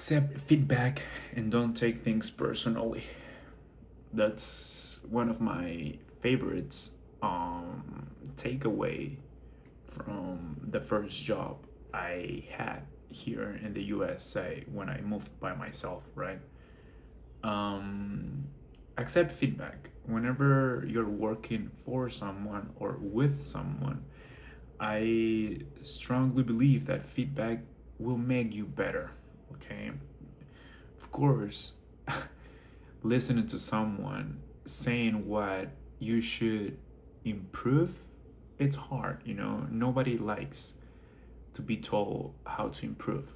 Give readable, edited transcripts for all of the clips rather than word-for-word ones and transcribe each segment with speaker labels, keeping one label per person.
Speaker 1: Accept feedback and don't take things personally. That's one of my favorites takeaway from the first job I had here in the USA when I moved by myself, right? Um, accept feedback. Whenever you're working for someone or with someone, I strongly believe that feedback will make you better, okay? Of course, listening to someone saying what you should improve, it's hard, you know. Nobody likes to be told how to improve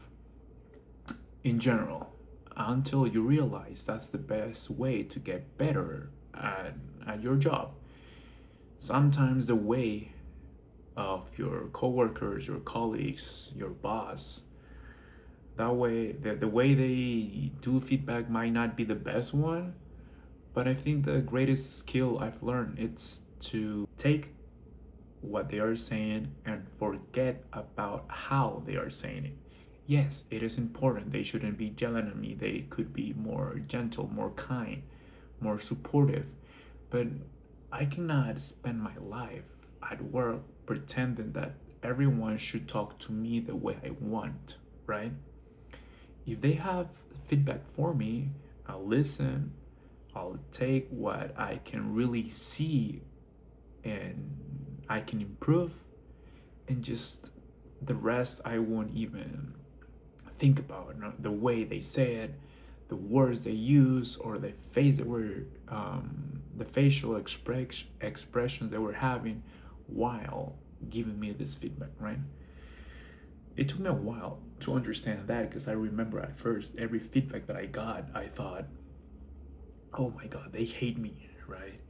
Speaker 1: in general until you realize that's the best way to get better at your job. Sometimes the way of your coworkers, your colleagues, your boss, that way the way they do feedback might not be the best one, but I think the greatest skill I've learned is to take what they are saying and forget about how they are saying it. Yes, it is important. They shouldn't be yelling at me. They could be more gentle, more kind, more supportive. But I cannot spend my life at work pretending that everyone should talk to me the way I want, right? If they have feedback for me, I'll listen, I'll take what I can really see and I can improve, and just the rest I won't even think about. You know, the way they say it, the words they use, or the face that were the facial expressions they were having while giving me this feedback, right? It took me a while to understand that because I remember at first every feedback that I got, I thought, oh my god, they hate me, right?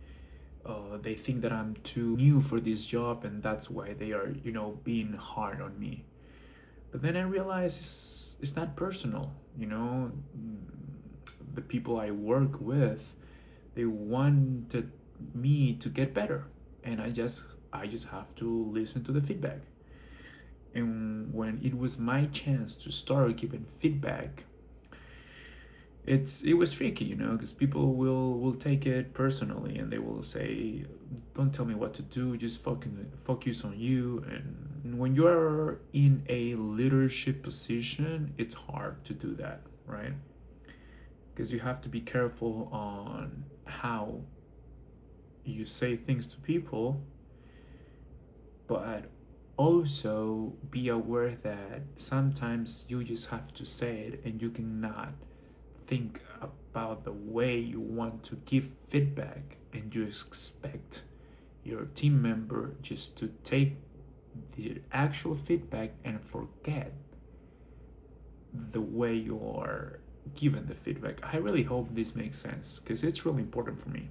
Speaker 1: They think that I'm too new for this job and that's why they are, you know, being hard on me. But then I realized it's not personal, you know. The people I work with, they wanted me to get better, and I just have to listen to the feedback. And when it was my chance to start giving feedback, it was tricky, you know, because people will take it personally and they will say, "Don't tell me what to do. Just focus on you." And when you are in a leadership position, it's hard to do that, right? Because you have to be careful on how you say things to people, but also be aware that sometimes you just have to say it and you cannot think about the way you want to give feedback and you expect your team member just to take the actual feedback and forget the way you are given the feedback. I really hope this makes sense because it's really important for me.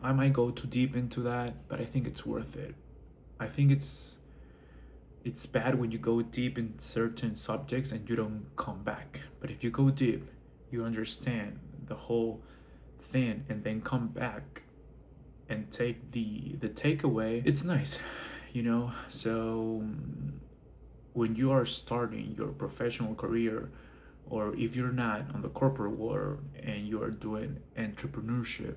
Speaker 1: I might go too deep into that, but I think it's worth it. I think it's bad when you go deep in certain subjects and you don't come back. But if you go deep, you understand the whole thing and then come back and take the takeaway. It's nice, you know. So when you are starting your professional career, or if you're not on the corporate world and you are doing entrepreneurship,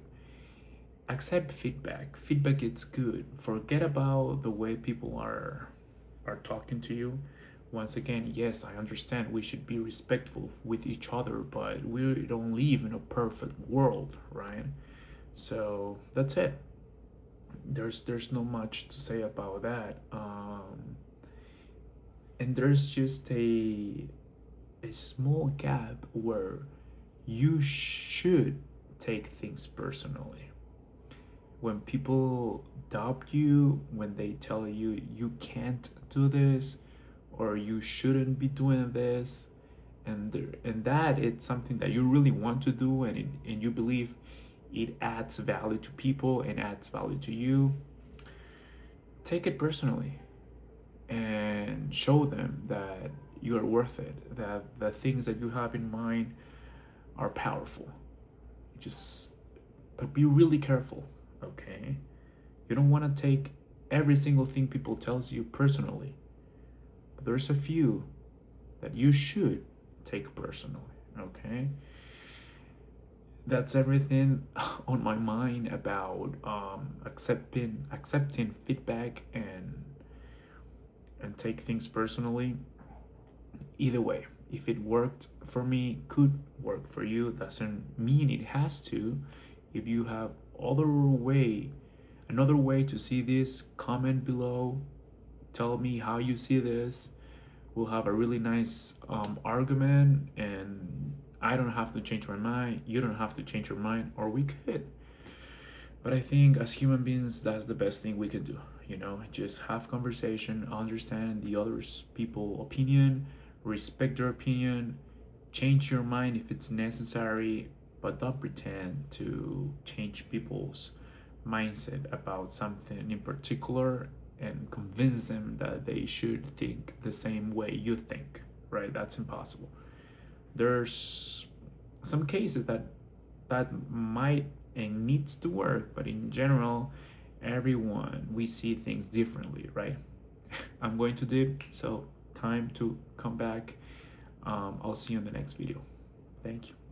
Speaker 1: accept feedback. Feedback is good. Forget about the way people are talking to you. Once again, yes, I understand we should be respectful with each other, but we don't live in a perfect world, right? So that's it. There's no much to say about that. And there's just a small gap where you should take things personally. When people doubt you, when they tell you you can't do this or you shouldn't be doing this, and that it's something that you really want to do and you believe it adds value to people and adds value to you, take it personally and show them that you are worth it, that the things that you have in mind are powerful. Just, but be really careful, okay? You don't want to take every single thing people tells you personally. But there's a few that you should take personally. Okay, that's everything on my mind about accepting feedback and take things personally. Either way, if it worked for me, could work for you, doesn't mean it has to. If you have other way another way to see this, comment below, tell me how you see this. We'll have a really nice argument, and I don't have to change my mind, you don't have to change your mind, or we could. But I think as human beings, that's the best thing we can do. Just have conversation, understand the others people opinion, respect their opinion, change your mind if it's necessary, but don't pretend to change people's mindset about something in particular and convince them that they should think the same way you think, right? That's impossible. There's some cases that might and needs to work, but in general, everyone we see things differently, right? I'm going to dip, so time to come back. I'll see you in the next video. Thank you.